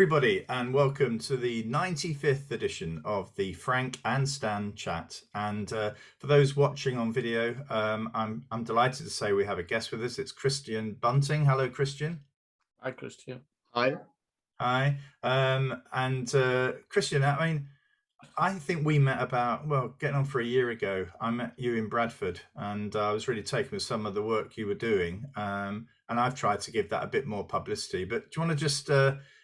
everybody, and welcome to the 95th edition of the Frank and Stan Chat. And for those watching on video, I'm delighted to say we have a guest with us. It's Chris Bunting. Hello, Christian. Hi, Christian. Hi. Hi. Christian, I mean, I think we met getting on for a year ago. I met you in Bradford, and I was really taken with some of the work you were doing. And I've tried to give that a bit more publicity. But do you want to just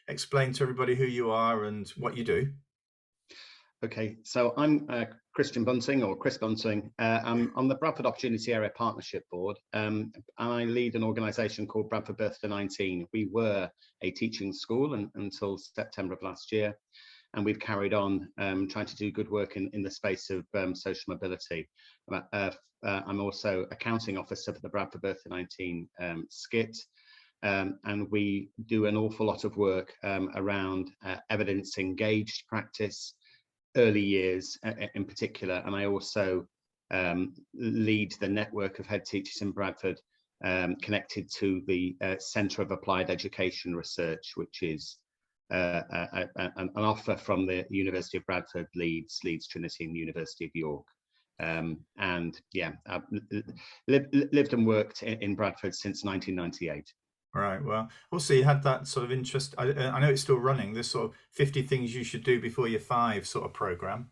explain to everybody who you are and what you do? Okay, so I'm Christian Bunting, or Chris Bunting. I'm on the Bradford Opportunity Area Partnership Board. I lead an organisation called Bradford 19. We were a teaching school until September of last year, and we've carried on trying to do good work in the space of social mobility. I'm also accounting officer for the Bradford 19 skit. And we do an awful lot of work around evidence-engaged practice, early years in particular. And I also lead the network of head teachers in Bradford connected to the Centre of Applied Education Research, which is an offer from the University of Bradford, Leeds Trinity, and University of York. And yeah, I've lived and worked in Bradford since 1998. Right. Well, also you had that sort of interest. I know it's still running, this sort of 50 things you should do before you're 5 sort of program.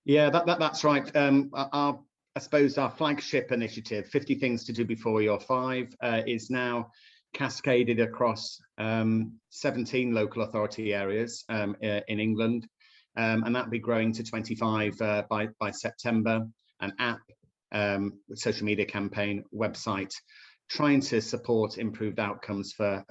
Yeah, that's right. I suppose our flagship initiative, 50 things to do before you're 5, is now cascaded across 17 local authority areas in England, and that'll be growing to 25 by September. An app, social media campaign, website, trying to support improved outcomes for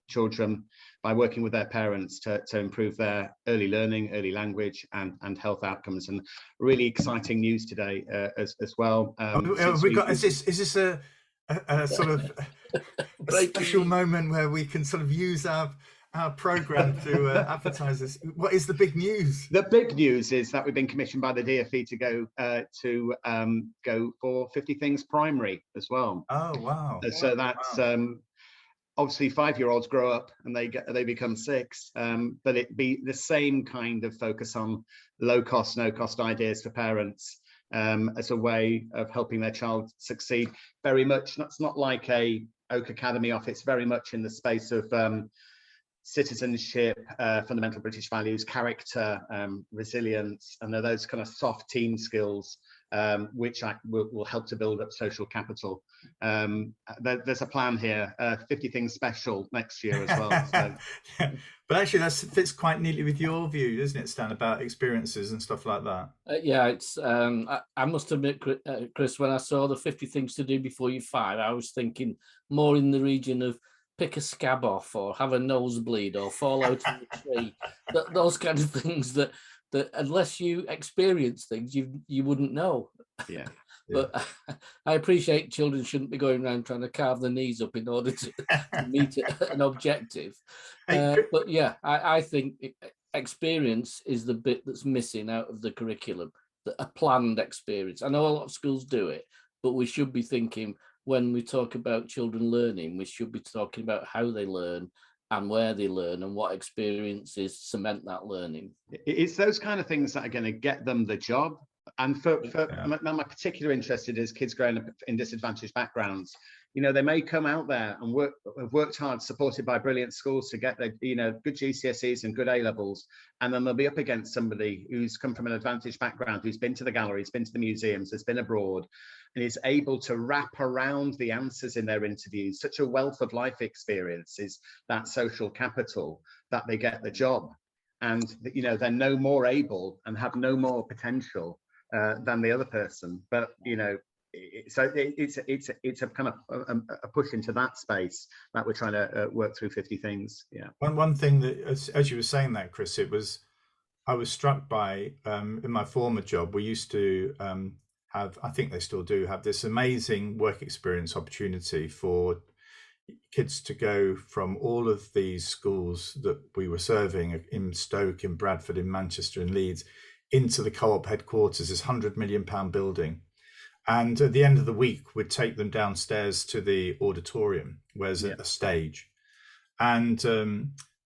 children by working with their parents to improve their early learning, early language, and health outcomes. And really exciting news today as well. Is this a sort of a special moment where we can sort of use our program to advertise this? What is the big news? The big news is that we've been commissioned by the DfE to go for 50 Things Primary as well. Oh wow! So that's obviously 5-year-olds grow up and they become 6, but it be the same kind of focus on low cost, no cost ideas for parents as a way of helping their child succeed. Very much, that's not like a Oak Academy off. It's very much in the space of citizenship, fundamental British values, character, resilience, and those kind of soft team skills, which will help to build up social capital. There's a plan here, 50 Things Special next year as well. So. Yeah. But actually that fits quite neatly with your view, doesn't it, Stan, about experiences and stuff like that? Yeah, it's I must admit, Chris, when I saw the 50 things to do before you're 5, I was thinking more in the region of pick a scab off, or have a nosebleed, or fall out of a tree. Those kind of things that unless you experience things, you wouldn't know. Yeah. But I appreciate children shouldn't be going around trying to carve their knees up in order to meet an objective. But yeah, I think experience is the bit that's missing out of the curriculum, a planned experience. I know a lot of schools do it, but we should be thinking, when we talk about children learning, we should be talking about how they learn and where they learn and what experiences cement that learning. It's those kind of things that are going to get them the job. And my particular interest is kids growing up in disadvantaged backgrounds. You know, they may come out there and have worked hard, supported by brilliant schools to get their, good GCSEs and good A-levels, and then they'll be up against somebody who's come from an advantaged background, who's been to the galleries, been to the museums, has been abroad, and is able to wrap around the answers in their interviews. Such a wealth of life experience is that social capital that they get the job, and they're no more able and have no more potential than the other person. But so it's a kind of a push into that space that we're trying to work through 50 things. Yeah. One thing that, as you were saying that, Chris, I was struck by in my former job, we used to have, I think they still do have, this amazing work experience opportunity for kids to go from all of these schools that we were serving in Stoke, in Bradford, in Manchester, and Leeds, into the Co-op headquarters, this £100 million building. And at the end of the week, we'd take them downstairs to the auditorium, where there's a stage. And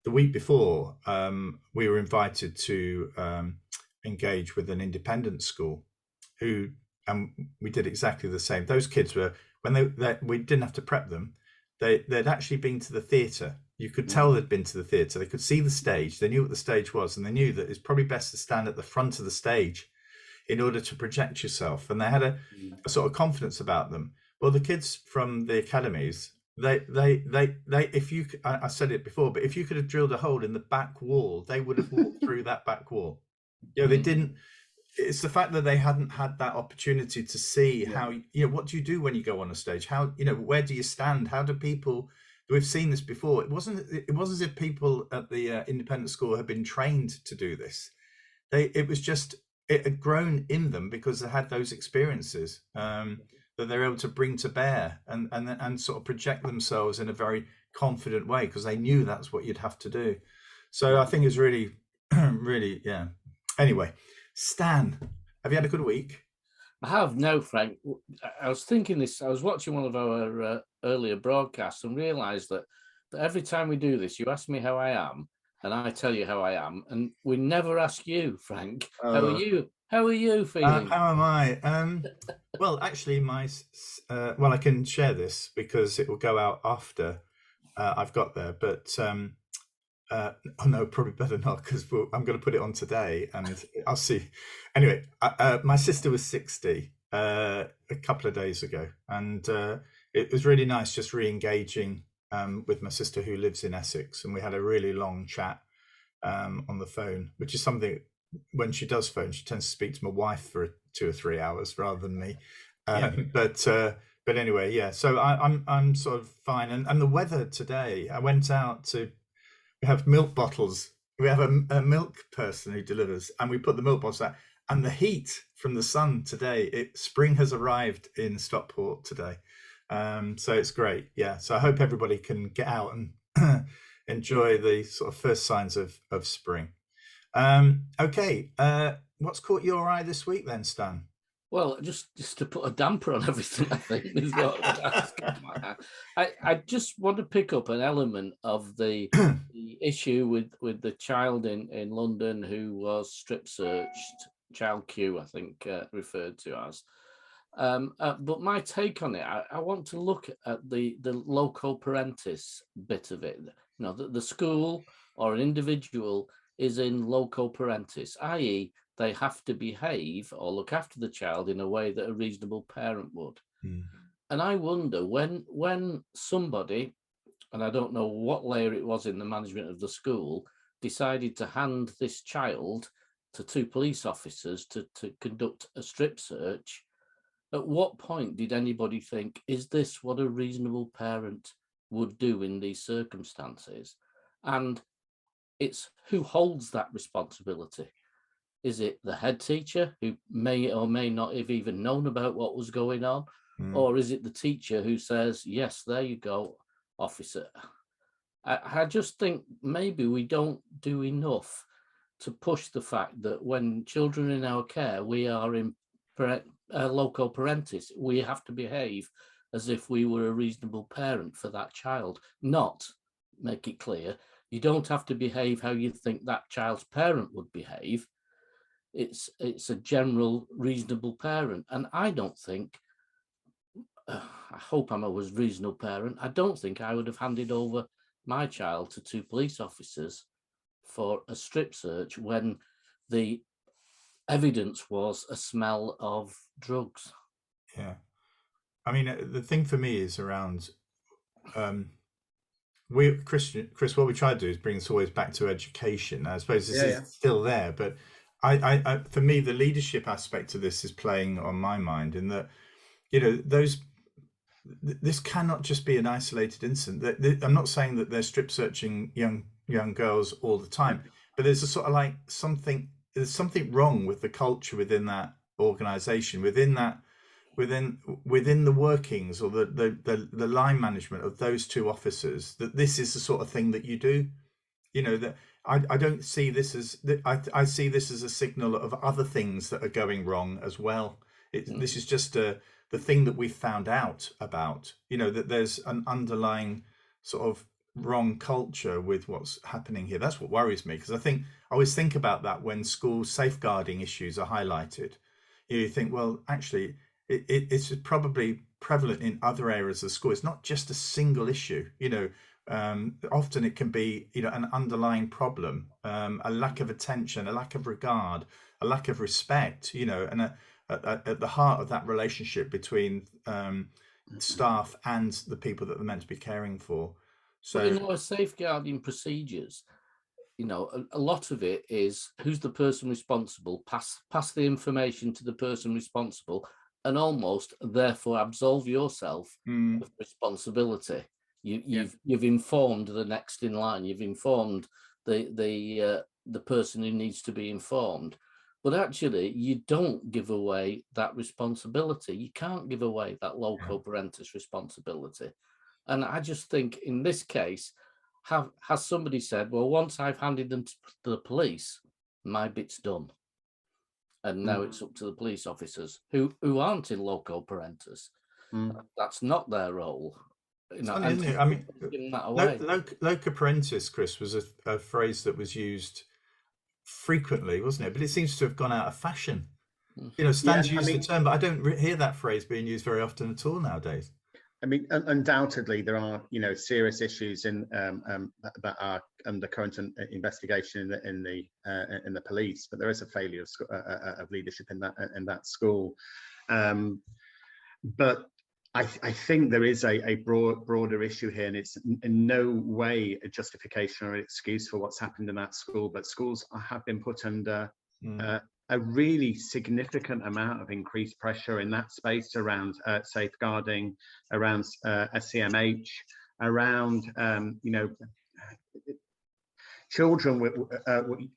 the week before, we were invited to engage with an independent school and we did exactly the same. Those kids were, when we didn't have to prep them, they'd actually been to the theatre. You could tell they'd been to the theatre. They could see the stage. They knew what the stage was, and they knew that it's probably best to stand at the front of the stage in order to project yourself. And they had a sort of confidence about them. Well, the kids from the academies, if you, I said it before, but if you could have drilled a hole in the back wall, they would have walked through that back wall. They didn't. It's the fact that they hadn't had that opportunity to see how, what do you do when you go on a stage? How, where do you stand? How do people, we've seen this before. It wasn't as if people at the independent school had been trained to do this. It had grown in them because they had those experiences that they're able to bring to bear and sort of project themselves in a very confident way, because they knew that's what you'd have to do. So I think it's really, really, yeah. Anyway, Stan, have you had a good week? I have. No, Frank. I was thinking this. I was watching one of our earlier broadcasts and realised that every time we do this, you ask me how I am, and I tell you how I am, and we never ask you, Frank. How are you? How are you feeling? How am I? Well, actually, I can share this because it will go out after I've got there. But oh no, probably better not, because I'm going to put it on today, and I'll see. Anyway, my sister was 60 a couple of days ago, and it was really nice just re-engaging with my sister who lives in Essex, and we had a really long chat on the phone, which is something, when she does phone, she tends to speak to my wife for 2 or 3 hours rather than me. But anyway, yeah. So I'm sort of fine, and the weather today. I went out to. We have milk bottles. We have a milk person who delivers, and we put the milk bottles out. And the heat from the sun today, spring has arrived in Stockport today. So it's great. Yeah. So I hope everybody can get out and enjoy the sort of first signs of spring. Okay. What's caught your eye this week then, Stan? Well, just to put a damper on everything, I think is what I just want to pick up an element of the issue with the child in London who was strip searched, child Q, I think referred to as. But my take on it, I want to look at the loco parentis bit of it. The school or an individual is in loco parentis, i.e., they have to behave or look after the child in a way that a reasonable parent would. And I wonder when somebody, and I don't know what layer it was in the management of the school, decided to hand this child to 2 police officers to conduct a strip search, at what point did anybody think, is this what a reasonable parent would do in these circumstances? And it's who holds that responsibility. Is it the head teacher who may or may not have even known about what was going on? Or is it the teacher who says, yes, there you go, officer? I just think maybe we don't do enough to push the fact that when children are in our care, we are in loco parentis. We have to behave as if we were a reasonable parent for that child. Not, make it clear, you don't have to behave how you think that child's parent would behave. It's a general reasonable parent, and I don't think. I hope I'm a reasonable parent. I don't think I would have handed over my child to 2 police officers for a strip search when the evidence was a smell of drugs. Yeah, I mean, the thing for me is around. Chris, what we try to do is bring this always back to education. I suppose this is still there, but I, for me, the leadership aspect of this is playing on my mind in that, this cannot just be an isolated incident. I'm not saying that they're strip searching young girls all the time, but there's a sort of like there's something wrong with the culture within that organization, within the workings or the line management of those 2 officers, that this is the sort of thing that you do. That I don't see this as, I see this as a signal of other things that are going wrong as well. This is just the thing that we found out about, that there's an underlying sort of wrong culture with what's happening here. That's what worries me, because I always think about that when school safeguarding issues are highlighted. You think, well, actually, it's probably prevalent in other areas of school. It's not just a single issue. Often it can be, an underlying problem, a lack of attention, a lack of regard, a lack of respect. And at the heart of that relationship between staff and the people that they're meant to be caring for. So, in our safeguarding procedures, a lot of it is who's the person responsible, pass the information to the person responsible, and almost therefore absolve yourself of responsibility. You've informed the next in line. You've informed the person who needs to be informed. But actually, you don't give away that responsibility. You can't give away that loco parentis responsibility. And I just think in this case, has somebody said, well, once I've handed them to the police, my bit's done. And now it's up to the police officers who aren't in loco parentis. That's not their role. Funny, isn't it? I mean, loco parentis, Chris, was a phrase that was used frequently, wasn't it? But it seems to have gone out of fashion. Stan's used the term, but I don't hear that phrase being used very often at all nowadays. I mean, undoubtedly there are, serious issues that are under current investigation in the police, but there is a failure of leadership in that school. But I think there is a broader issue here, and it's in no way a justification or excuse for what's happened in that school. But schools have been put under a really significant amount of increased pressure in that space around safeguarding, around SCMH, around children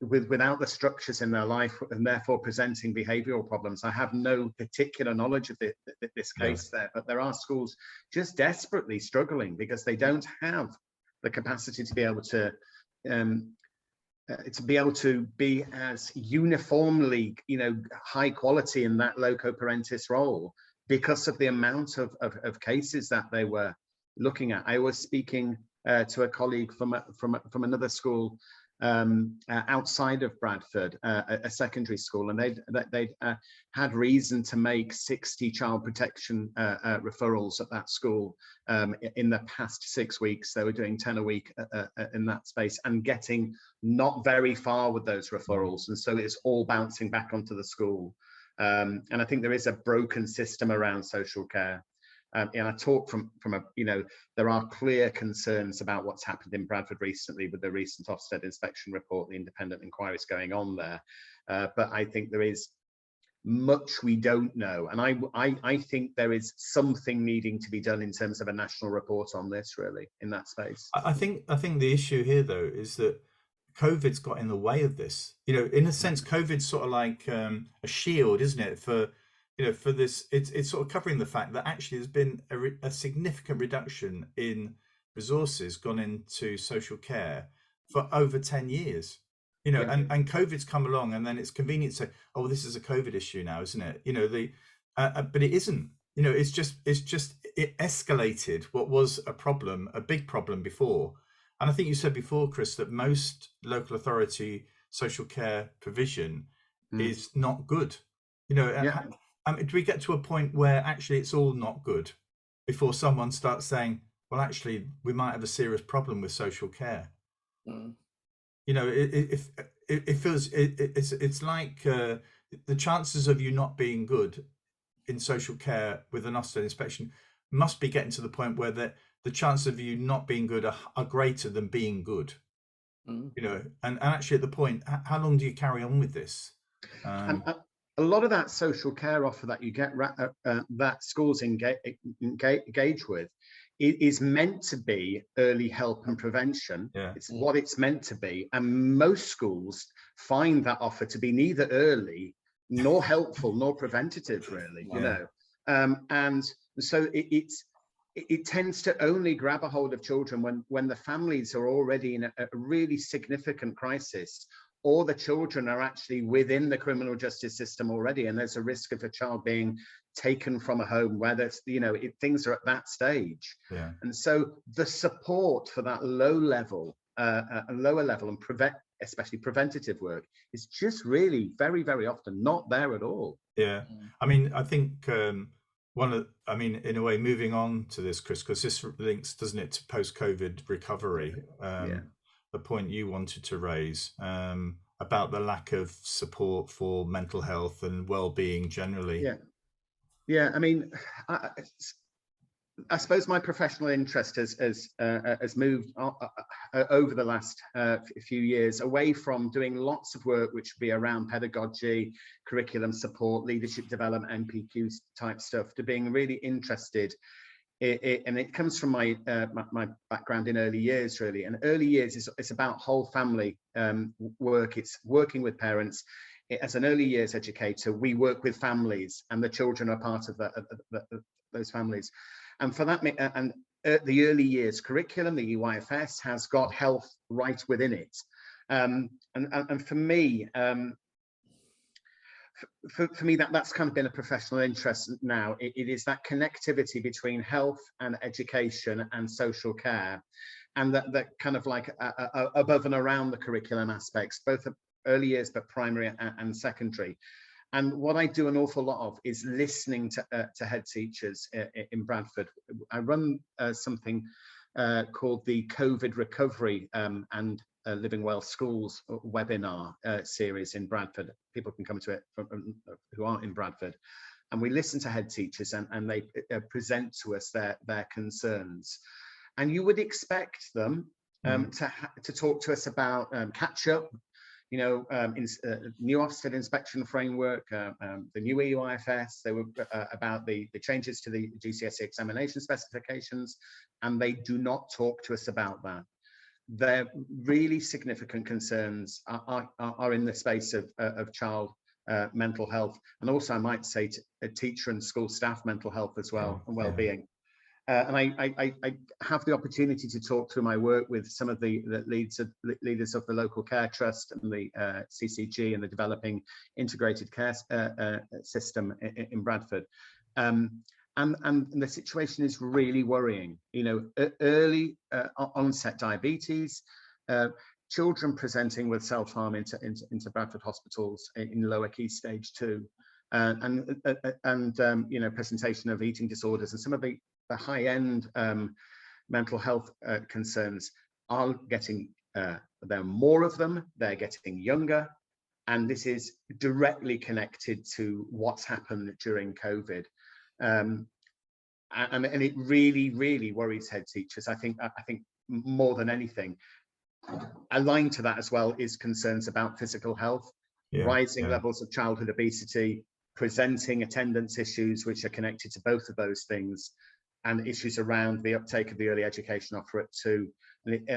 without the structures in their life and therefore presenting behavioural problems. I have no particular knowledge of this case there, but there are schools just desperately struggling because they don't have the capacity to be able to be as uniformly, high quality in that loco parentis role because of the amount of cases that they were looking at. I was speaking to a colleague from another school outside of Bradford, a secondary school, and they'd had reason to make 60 child protection referrals at that school in the past 6 weeks. They were doing 10 a week in that space and getting not very far with those referrals, and so it's all bouncing back onto the school. And I think there is a broken system around social care. And I talk from there are clear concerns about what's happened in Bradford recently with the recent Ofsted inspection report, the independent inquiries going on there. But I think there is much we don't know. And I think there is something needing to be done in terms of a national report on this, really, in that space. I think the issue here, though, is that COVID's got in the way of this. In a sense, COVID's sort of like a shield, isn't it, for this. It's sort of covering the fact that actually there's been a significant reduction in resources gone into social care for over 10 years. And COVID's come along, and then it's convenient to say, oh, well, this is a COVID issue now, isn't it? But it isn't. It escalated what was a big problem before. And I think you said before, Chris, that most local authority social care provision is not good. Do we get to a point where actually it's all not good before someone starts saying, well, actually, we might have a serious problem with social care? It feels it's like the chances of you not being good in social care with an Ofsted inspection must be getting to the point where the chances of you not being good are greater than being good. And actually at the point, how long do you carry on with this? A lot of that social care offer that you get that schools engage with is meant to be early help and prevention. It's what it's meant to be, and most schools find that offer to be neither early nor helpful nor preventative, really. And so it tends to only grab a hold of children when the families are already in a really significant crisis, or the children are actually within the criminal justice system already, and there's a risk of a child being taken from a home where there's, things are at that stage. Yeah. And so the support for that lower level and especially preventative work is just really very, very often not there at all. Yeah. I mean, I think in a way, moving on to this, Chris, because this links, doesn't it, to post-COVID recovery, the point you wanted to raise about the lack of support for mental health and well-being generally. Yeah. I mean, I suppose my professional interest has moved over the last few years away from doing lots of work which would be around pedagogy, curriculum support, leadership development, MPQ type stuff, to being really interested. And it comes from my background in early years, really. And early years is about whole family work. It's working with parents. As an early years educator, we work with families, and the children are part of those families. And for that, and the early years curriculum, the EYFS, has got health right within it. And for me, that's kind of been a professional interest now. It is that connectivity between health and education and social care, and that kind of like above and around the curriculum aspects, both early years, but primary and secondary. And what I do an awful lot of is listening to head teachers in Bradford. I run something called the COVID Recovery and Living Well Schools webinar series in Bradford. People can come to it who aren't in Bradford. And we listen to head teachers, and they present to us their concerns. And you would expect them to talk to us about catch up, new Ofsted inspection framework, the new EYFS. They were about the changes to the GCSE examination specifications, and they do not talk to us about that. Their really significant concerns are in the space of child mental health, and also I might say teacher and school staff mental health as well, and well-being. And I have the opportunity to talk through my work with some of the leaders of the local care trust and the CCG and the developing integrated care system in Bradford. And the situation is really worrying. Early onset diabetes, children presenting with self-harm into Bradford hospitals in lower key stage 2, and presentation of eating disorders, and some of the high-end mental health concerns are getting, there are more of them, they're getting younger, and this is directly connected to what's happened during COVID. And it really, really worries head teachers. I think more than anything. Aligned to that as well is concerns about physical health, rising levels of childhood obesity, presenting attendance issues which are connected to both of those things, and issues around the uptake of the early education offer at 2.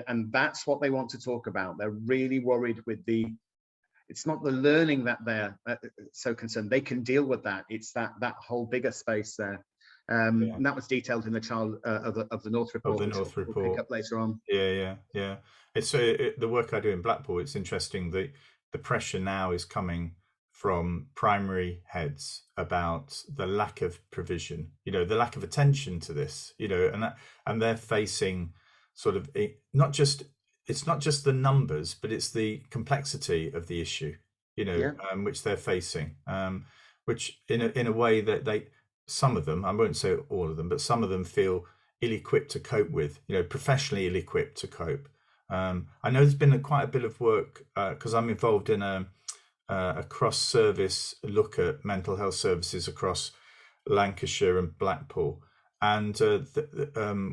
And that's what they want to talk about. They're really worried with it's not the learning that they're so concerned. They can deal with that. It's that whole bigger space there. And that was detailed in the child of the North report. Of the North report. We'll pick up later on. Yeah. It's the work I do in Blackpool. It's interesting that the pressure now is coming from primary heads about the lack of provision, the lack of attention to this, and they're facing sort of it's not just the numbers, but it's the complexity of the issue, which they're facing, which in a way that some of them, I won't say all of them, but some of them feel ill-equipped to cope with, professionally ill-equipped to cope. I know there's been quite a bit of work because I'm involved in a cross-service look at mental health services across Lancashire and Blackpool, and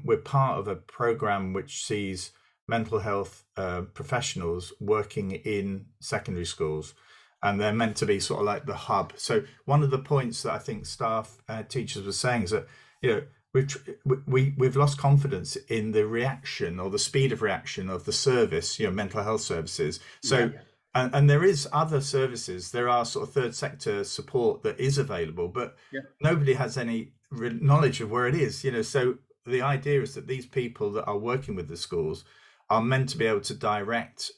we're part of a programme which sees mental health professionals working in secondary schools, and they're meant to be sort of like the hub. So one of the points that I think staff teachers were saying is that we've lost confidence in the reaction or the speed of reaction of the service, mental health services. So. Yeah. And there is other services, there are sort of third sector support that is available, but nobody has any knowledge of where it is, so the idea is that these people that are working with the schools are meant to be able to direct,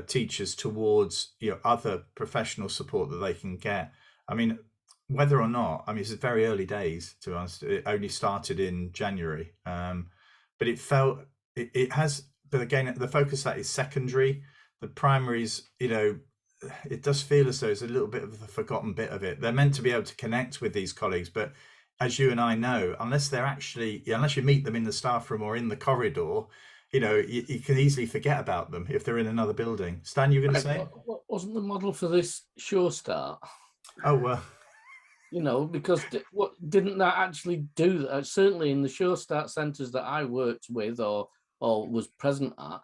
teachers towards other professional support that they can get. I mean, whether or not, I mean, it's very early days, to be honest. It only started in January, but it has. But again, the focus that is secondary. The primaries, it does feel as though it's a little bit of the forgotten bit of it. They're meant to be able to connect with these colleagues, but as you and I know, unless you meet them in the staff room or in the corridor, you can easily forget about them if they're in another building. Stan, you were going to say? Wasn't the model for this Sure Start? Oh, well. Because didn't that actually do that? Certainly in the Sure Start centres that I worked with or was present at,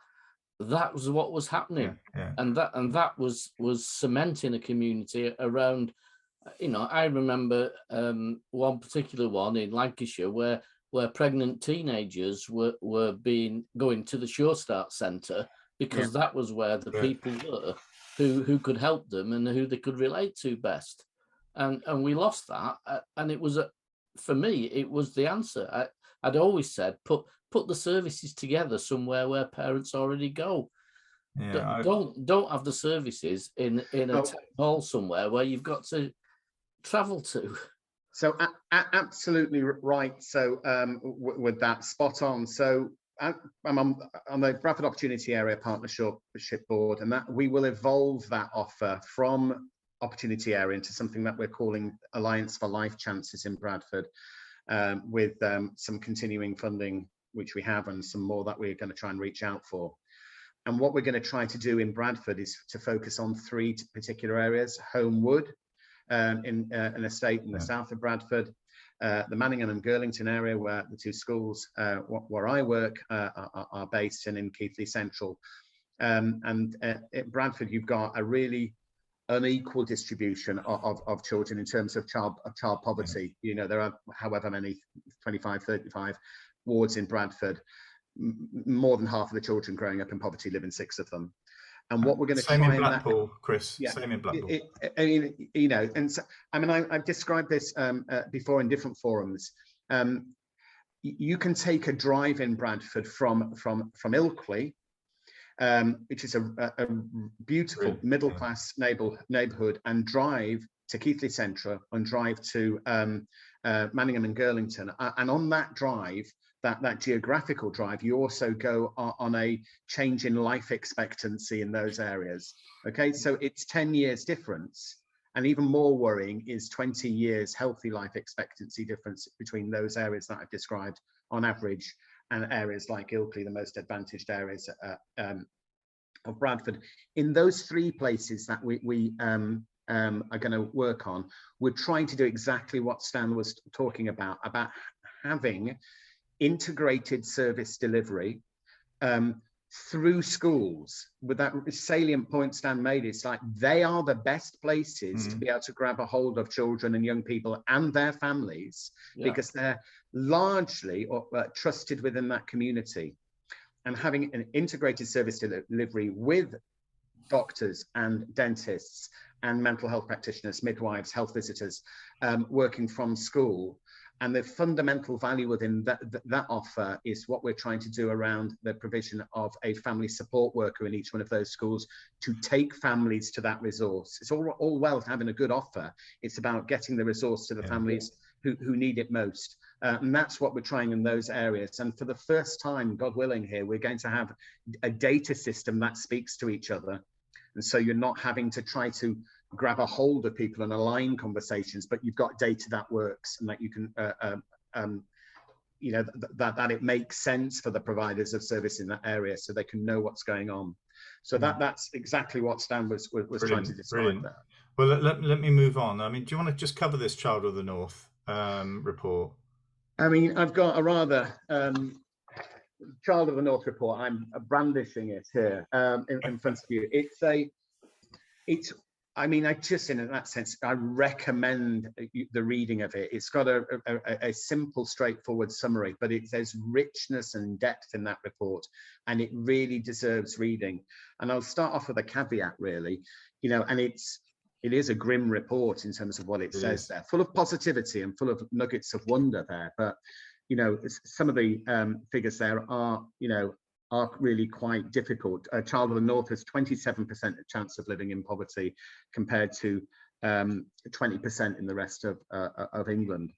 that was what was happening. Yeah. And that was cementing a community around. I remember one particular one in Lancashire where pregnant teenagers were going to the Sure Start Centre because that was where the people were who could help them and who they could relate to best. And we lost that. And it was, for me, it was the answer. I'd always said, put the services together somewhere where parents already go. Yeah, don't have the services in a town hall somewhere where you've got to travel to. So absolutely right. So with that, spot on. So I'm on the Bradford Opportunity Area Partnership Board, and that we will evolve that offer from Opportunity Area into something that we're calling Alliance for Life Chances in Bradford, with some continuing funding, which we have, and some more that we're going to try and reach out for. And what we're going to try to do in Bradford is to focus on 3 particular areas: Homewood, in an estate in the south of Bradford, the Manningham and Girlington area, where the 2 schools where I work are based, and in Keighley Central. And at Bradford, you've got a really unequal distribution of children in terms of child poverty. There are however many, 25, 35 wards in Bradford. More than half of the children growing up in poverty live in 6 of them. And what we're going to same in Blackpool, Chris. Yeah, same in Blackpool. I've described this before in different forums. You can take a drive in Bradford from Ilkley, which is a beautiful middle-class neighbourhood, and drive to Keighley Central and drive to Manningham and Girlington. And on that drive, that geographical drive, you also go on a change in life expectancy in those areas. Okay, so it's 10 years difference, and even more worrying is 20 years healthy life expectancy difference between those areas that I've described on average and areas like Ilkley, the most advantaged areas of Bradford. In those 3 places that we are going to work on, we're trying to do exactly what Stan was talking about having integrated service delivery through schools. With that salient point Stan made, it's like they are the best places to be able to grab a hold of children and young people and their families, because they're largely trusted within that community. And having an integrated service delivery with doctors and dentists and mental health practitioners, midwives, health visitors, working from school. And the fundamental value within that offer is what we're trying to do around the provision of a family support worker in each one of those schools to take families to that resource. It's all well having a good offer. It's about getting the resource to the families who need it most. And that's what we're trying in those areas. And for the first time, God willing here, we're going to have a data system that speaks to each other. And so you're not having to try to grab a hold of people and align conversations, but you've got data that works and that you can, that it makes sense for the providers of service in that area, so they can know what's going on. So that's exactly what Stan was trying to describe there. Well, let me move on. I mean, do you want to just cover this Child of the North report? I mean, I've got a rather Child of the North report. I'm brandishing it here in front of you. I mean, in that sense, I recommend the reading of it. It's got a simple, straightforward summary, but there's richness and depth in that report, and it really deserves reading. And I'll start off with a caveat, really, and it is a grim report in terms of what it says there, full of positivity and full of nuggets of wonder there. But, some of the figures there are are really quite difficult. A child of the North has 27% chance of living in poverty compared to 20% in the rest of England.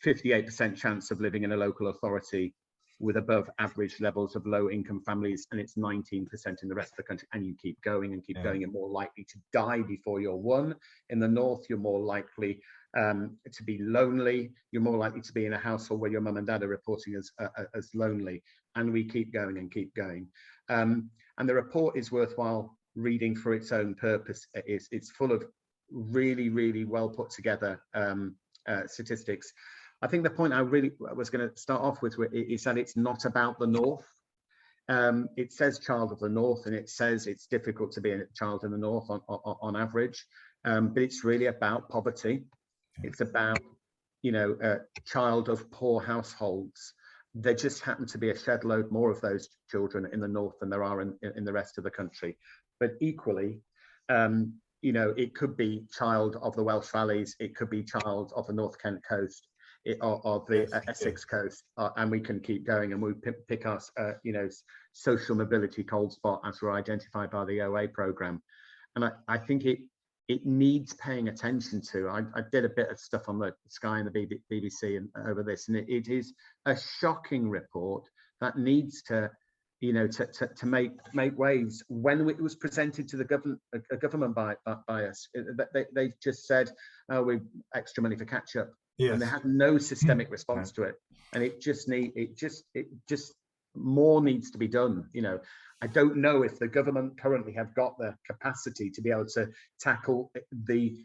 58% chance of living in a local authority with above average levels of low income families, and it's 19% in the rest of the country. And you keep going and keep going. You're more likely to die before you're one. In the North, you're more likely to be lonely. You're more likely to be in a household where your mum and dad are reporting as lonely. And we keep going and keep going. And the report is worthwhile reading for its own purpose. It's full of really, really well put together statistics. I think the point I really was going to start off with is that it's not about the North. It says child of the North, and it says it's difficult to be a child in the North on average, but it's really about poverty. It's about, you know, a child of poor households. There just happen to be a shed load more of those children in the North than there are in the rest of the country. But equally, you know, it could be child of the Welsh Valleys, it could be child of the North Kent coast, or the Essex coast, and we can keep going, and we pick our, you know, social mobility cold spot as we're identified by the OA programme. And I think it needs paying attention to. I did a bit of stuff on the Sky and the BBC and over this, and it is a shocking report that needs to, you know, to make waves. When it was presented to the government by us, they just said, "Oh, we've extra money for catch up," and they had no systemic response to it. And it just more needs to be done. You know, I don't know if the government currently have got the capacity to be able to tackle the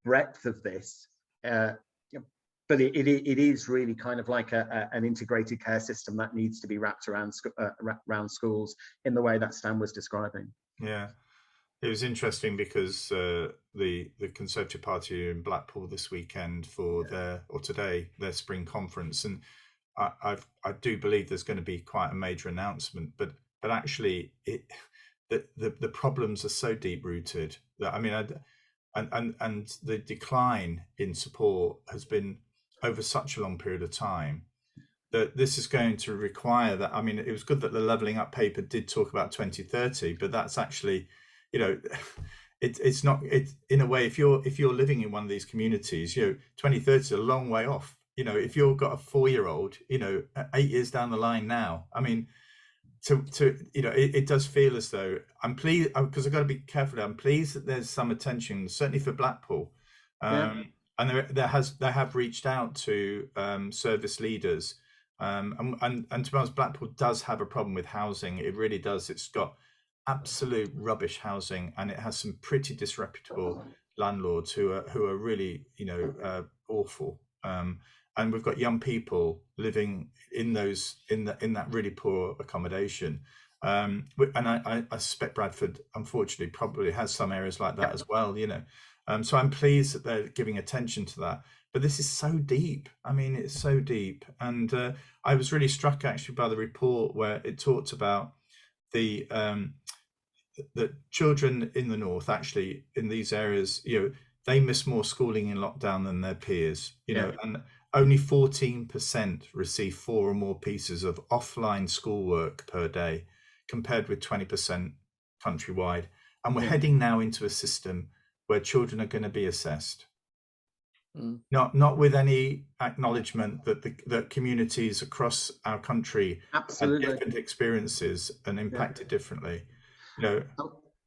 breadth of this. But it is really kind of like an integrated care system that needs to be wrapped around schools in the way that Stan was describing. Yeah, it was interesting because the Conservative Party are in Blackpool this weekend for today their spring conference, and I do believe there's going to be quite a major announcement, but actually the problems are so deep rooted that, I mean, and the decline in support has been over such a long period of time that this is going to require that. I mean, it was good that the Levelling Up paper did talk about 2030, but that's actually, you know, it's not, it's in a way, if you're living in one of these communities, you know, 2030 is a long way off. You know, if you've got a 4-year-old, you know, 8 years down the line now, I mean, to you know, it does feel as though, I'm pleased, because I've got to be careful. I'm pleased that there's some attention, certainly for Blackpool, and they have reached out to service leaders, and to be honest, Blackpool does have a problem with housing. It really does. It's got absolute rubbish housing, and it has some pretty disreputable landlords who are really, you know, awful. And we've got young people living in that really poor accommodation, and I suspect Bradford, unfortunately, probably has some areas like that as well. You know, so I'm pleased that they're giving attention to that. But this is so deep. I mean, it's so deep, and I was really struck actually by the report where it talked about the children in the North, actually in these areas, you know, they miss more schooling in lockdown than their peers. You know, and only 14% receive 4 or more pieces of offline schoolwork per day, compared with 20% countrywide. And we're heading now into a system where children are going to be assessed. Not with any acknowledgement that that communities across our country have different experiences and impacted differently. You know,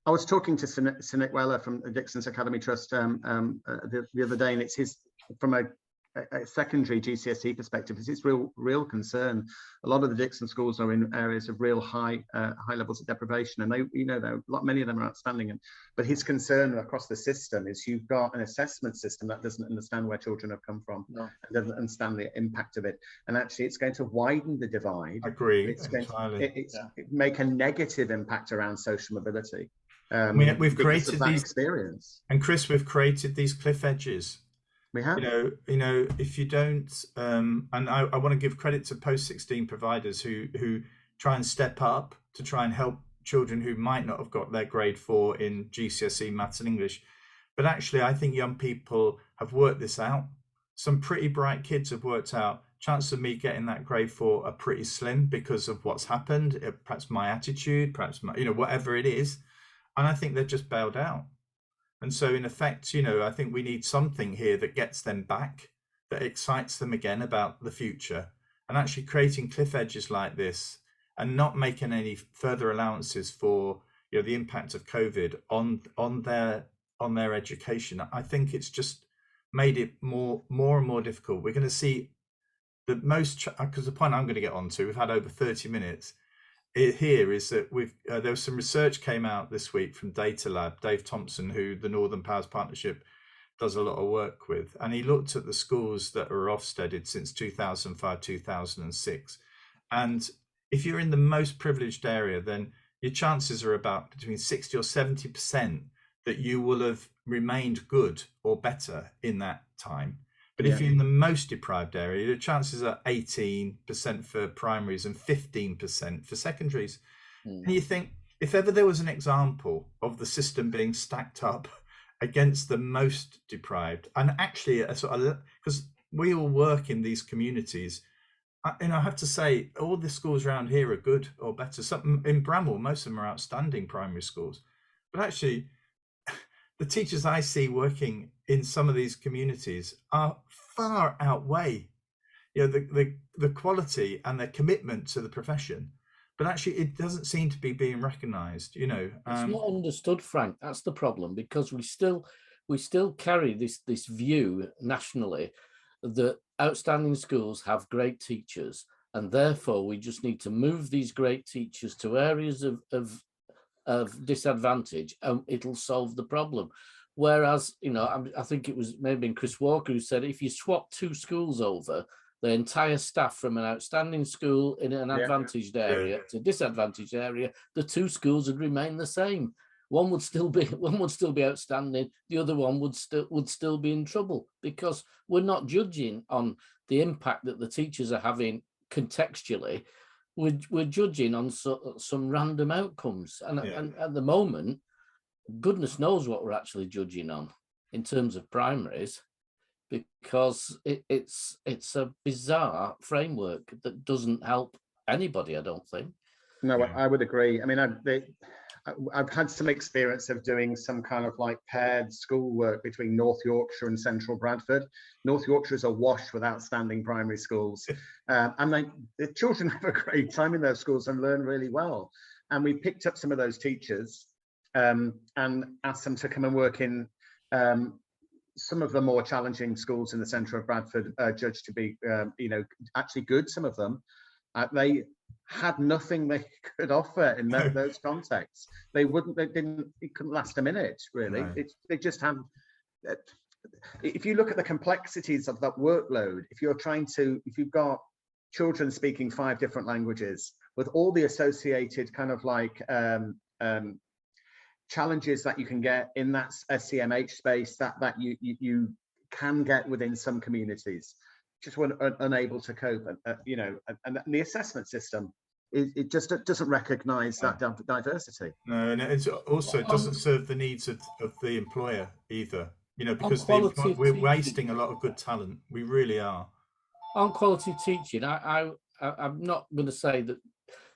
I was talking to Sinead Weller from the Dixon's Academy Trust the other day, and it's his, from a secondary GCSE perspective, it's his real concern. A lot of the Dixon schools are in areas of real high levels of deprivation, and they, you know, many of them are outstanding. But his concern across the system is you've got an assessment system that doesn't understand where children have come from, and doesn't understand the impact of it, and actually it's going to widen the divide. I agree. It's going to make a negative impact around social mobility. We've created that these experience, and Chris, we've created these cliff edges. We have. You know, if you don't, and I want to give credit to post-16 providers who try and step up to try and help children who might not have got their grade 4 in GCSE maths and English. But actually, I think young people have worked this out. Some pretty bright kids have worked out chances of me getting that grade 4 are pretty slim because of what's happened, perhaps my attitude, perhaps my, whatever it is. And I think they've just bailed out. And so in effect, I think we need something here that gets them back, that excites them again about the future, and actually creating cliff edges like this and not making any further allowances for the impact of COVID on their education. I think it's just made it more and more difficult. We're going to see the most, because the point I'm going to get on to, we've had over 30 minutes here, is that there was some research came out this week from Datalab, Dave Thompson, who the Northern Powers Partnership does a lot of work with, and he looked at the schools that are Ofsteded since 2005, 2006. And if you're in the most privileged area, then your chances are about between 60 or 70% that you will have remained good or better in that time. But if you're in the most deprived area, the chances are 18% for primaries and 15% for secondaries. And you think, if ever there was an example of the system being stacked up against the most deprived, and actually because we all work in these communities, I have to say, all the schools around here are good or better. Some in Bramwell, most of them are outstanding primary schools. But actually, the teachers I see working in some of these communities are far outweigh, the quality and their commitment to the profession. But actually, it doesn't seem to be being recognised. It's not understood, Frank. That's the problem, because we still carry this view nationally that outstanding schools have great teachers, and therefore we just need to move these great teachers to areas of disadvantage, and it'll solve the problem. Whereas, I think it was maybe Chris Walker who said, if you swap two schools over, the entire staff from an outstanding school in an advantaged area to disadvantaged area, the two schools would remain the same. One would still be outstanding. The other one would still be in trouble, because we're not judging on the impact that the teachers are having contextually. We're judging on some random outcomes, and at the moment, goodness knows what we're actually judging on in terms of primaries, because it's a bizarre framework that doesn't help anybody, I don't think. No, I would agree. I mean, I've had some experience of doing some kind of like paired schoolwork between North Yorkshire and Central Bradford. North Yorkshire is awash with outstanding primary schools, and the children have a great time in those schools and learn really well. And we picked up some of those teachers and asked them to come and work in some of the more challenging schools in the centre of Bradford, judged to be, actually good. Some of them, they had nothing they could offer in those contexts. It couldn't last a minute, really. No. They just have. If you look at the complexities of that workload, if you've got children speaking 5 different languages with all the associated kind of like challenges that you can get in that SCMH space that you can get within some communities, just were unable to cope, and the assessment system, it just doesn't recognise that diversity. No, and it doesn't serve the needs of the employer either. Because we're wasting a lot of good talent. We really are. On quality teaching, I'm not going to say that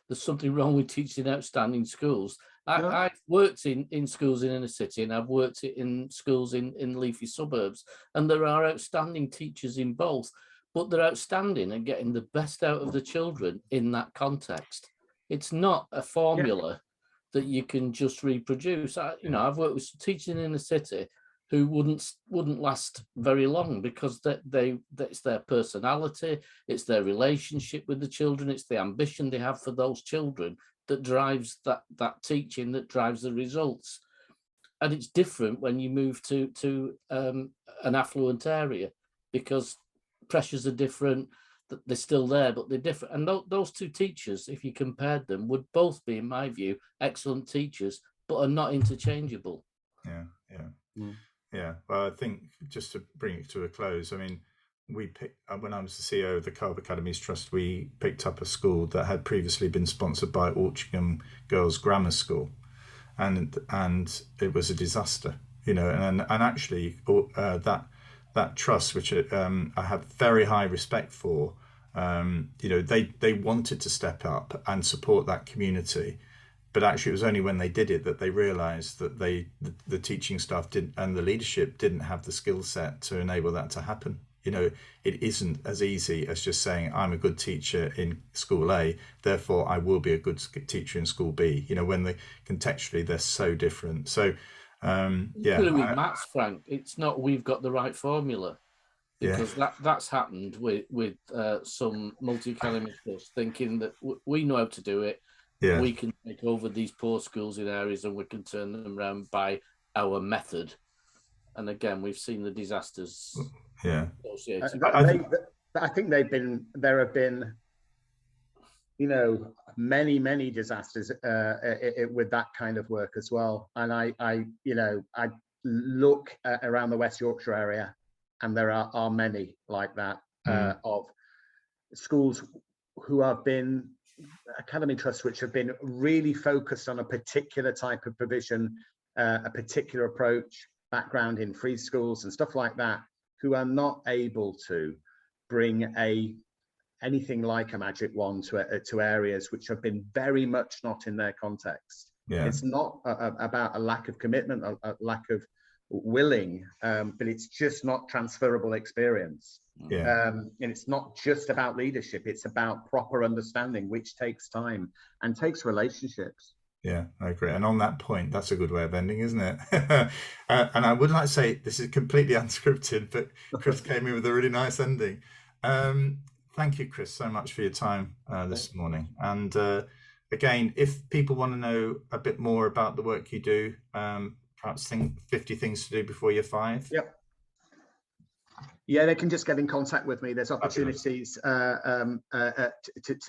there's something wrong with teaching outstanding schools. I've worked in schools in inner city, and I've worked in schools in leafy suburbs, and there are outstanding teachers in both, but they're outstanding and getting the best out of the children in that context. It's not a formula that you can just reproduce. I've worked with teaching in the city who wouldn't last very long, because that's their personality, it's their relationship with the children, it's the ambition they have for those children that drives that teaching, that drives the results. And it's different when you move to an affluent area, because pressures are different. They're still there, but they're different. And those two teachers, if you compared them, would both be, in my view, excellent teachers, but are not interchangeable. Yeah. Well, I think, just to bring it to a close, I mean, when I was the CEO of the Carve Academies Trust, we picked up a school that had previously been sponsored by Altrincham Girls Grammar School, and it was a disaster, and actually that trust, which I have very high respect for, They wanted to step up and support that community, but actually it was only when they did it that they realized that the teaching staff didn't, and the leadership didn't have the skill set to enable that to happen. It isn't as easy as just saying, I'm a good teacher in school A, therefore I will be a good teacher in school B. When contextually they're so different. So with maths, Frank, it's not we've got the right formula, because that's happened with some multi-academy schools thinking that we know how to do it. Yeah. We can take over these poor schools in areas and we can turn them around by our method. And again, we've seen the disasters. Yeah. I think there have been, many disasters with that kind of work as well. And I look around the West Yorkshire area, and there are many like that of schools who have been academy trusts which have been really focused on a particular type of provision, a particular approach, background in free schools and stuff like that, who are not able to bring anything like a magic wand to areas which have been very much not in their context. Yeah. It's not about a lack of commitment, a lack of willing, but it's just not transferable experience. Yeah. And it's not just about leadership, it's about proper understanding, which takes time and takes relationships. Yeah, I agree. And on that point, that's a good way of ending, isn't it? And I would like to say this is completely unscripted, but Chris came in with a really nice ending. Thank you, Chris, so much for your time this morning. And again, if people want to know a bit more about the work you do, perhaps 50 things to do before you're 5. Yep. Yeah, they can just get in contact with me. There's opportunities to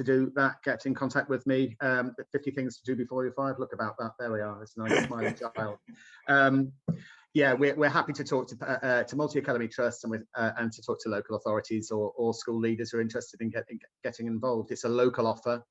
do that. Get in contact with me. 50 things to do before you're 5. Look about that. There we are. It's a nice smiling child. Yeah, we're happy to talk to multi-academy trusts and to talk to local authorities or school leaders who are interested in getting involved. It's a local offer.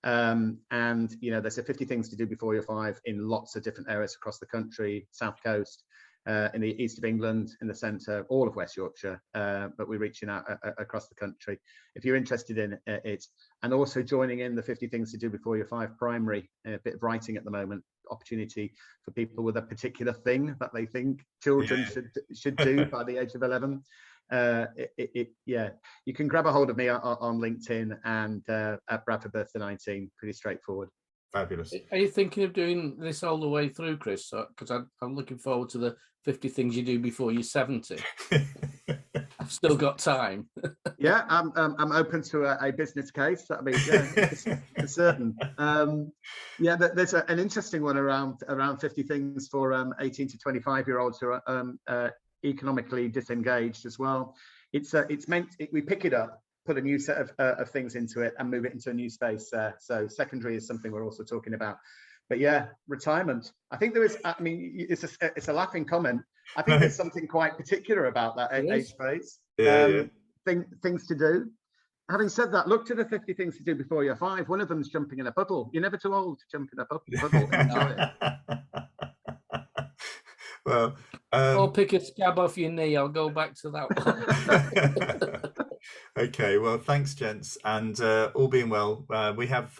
And there's a 50 things to do before you're 5 in lots of different areas across the country, South Coast, in the east of England, in the centre, all of West Yorkshire, but we're reaching out across the country. If you're interested in it, and also joining in the 50 things to do before you're 5 primary, a bit of writing at the moment, opportunity for people with a particular thing that they think children should do by the age of 11. You can grab a hold of me on LinkedIn and at Bradford Birthday 19. Pretty straightforward. Fabulous. Are you thinking of doing this all the way through, Chris? Because I'm looking forward to the 50 things you do before you're 70. I've still got time. Yeah, I'm open to a business case. I mean, it's certain. There's an interesting one around 50 things for 18 to 25-year-olds who are economically disengaged as well. We pick it up, put a new set of things into it and move it into a new space. So secondary is something we're also talking about. But yeah, retirement. I think there is, it's a laughing comment. I think there's something quite particular about that age phase. Things to do. Having said that, look to the 50 things to do before you're 5. One of them is jumping in a puddle. You're never too old to jump in a puddle. Enjoy it. Well, or pick a scab off your knee. I'll go back to that one. Okay, well, thanks, gents. And all being well, we have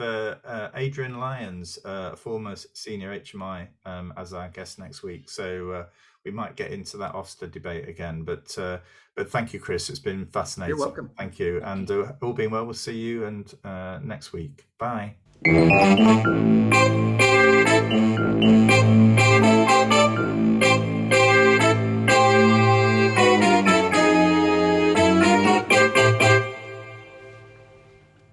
Adrian Lyons, former senior HMI, as our guest next week. So we might get into that Ofsted debate again. But thank you, Chris. It's been fascinating. You're welcome. Thank you. And all being well, we'll see you next week. Bye.